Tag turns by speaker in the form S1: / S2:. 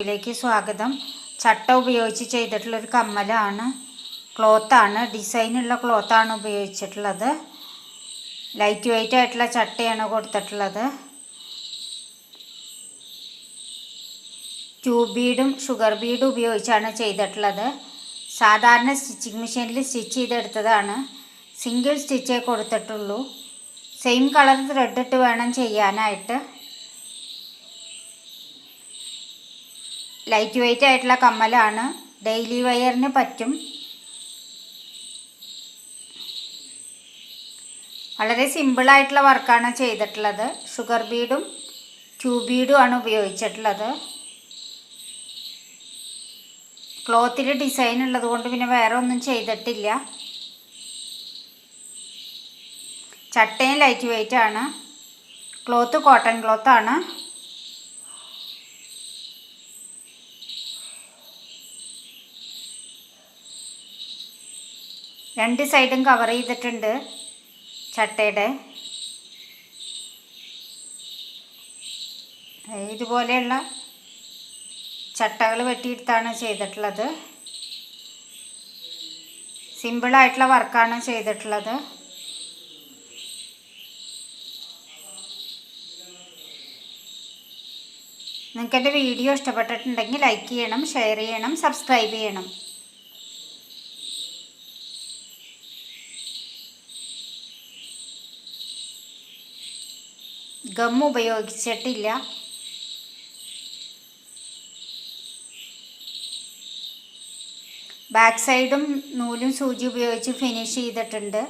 S1: ിലേക്ക് സ്വാഗതം. ചട്ട ഉപയോഗിച്ച് ചെയ്തിട്ടുള്ളൊരു കമ്മലാണ്. ക്ലോത്താണ്, ഡിസൈനുള്ള ക്ലോത്താണ് ഉപയോഗിച്ചിട്ടുള്ളത്. ലൈറ്റ് വെയ്റ്റ് ആയിട്ടുള്ള ചട്ടയാണ് കൊടുത്തിട്ടുള്ളത്. ട്യൂബ് ബീഡും ഷുഗർ ബീഡും ഉപയോഗിച്ചാണ് ചെയ്തിട്ടുള്ളത്. സാധാരണ സ്റ്റിച്ചിങ് മെഷീനിൽ സ്റ്റിച്ച് ചെയ്തെടുത്തതാണ്. സിംഗിൾ സ്റ്റിച്ചേ കൊടുത്തിട്ടുള്ളൂ. സെയിം കളർ ത്രെഡ് ഇട്ട് വേണം ചെയ്യാനായിട്ട്. ലൈറ്റ് വെയ്റ്റ് ആയിട്ടുള്ള കമ്മലാണ്. ഡെയിലി വെയറിന് പറ്റും. വളരെ സിമ്പിളായിട്ടുള്ള വർക്കാണ് ചെയ്തിട്ടുള്ളത്. ഷുഗർ ബീഡും ട്യൂബ് ബീഡും ആണ് ഉപയോഗിച്ചിട്ടുള്ളത്. ക്ലോത്തിൽ ഡിസൈൻ ഉള്ളത് കൊണ്ട് പിന്നെ വേറെ ഒന്നും ചെയ്തിട്ടില്ല. ചട്ടയും ലൈറ്റ് വെയ്റ്റ് ആണ്. ക്ലോത്ത് കോട്ടൺ ക്ലോത്താണ്. രണ്ട് സൈഡും കവർ ചെയ്തിട്ടുണ്ട് ചട്ടയുടെ. ഇതുപോലെയുള്ള ചട്ടകൾ വെട്ടിയെടുത്താണ് ചെയ്തിട്ടുള്ളത്. സിമ്പിളായിട്ടുള്ള വർക്കാണ് ചെയ്തിട്ടുള്ളത്. നിങ്ങൾക്ക് എൻ്റെ വീഡിയോ ഇഷ്ടപ്പെട്ടിട്ടുണ്ടെങ്കിൽ ലൈക്ക് ചെയ്യണം, ഷെയർ ചെയ്യണം, സബ്സ്ക്രൈബ് ചെയ്യണം. ഗം ഉപയോഗിച്ചിട്ടില്ല. ബാക്ക് സൈഡും നൂലും സൂചി ഉപയോഗിച്ച് ഫിനിഷ് ചെയ്തിട്ടുണ്ട്.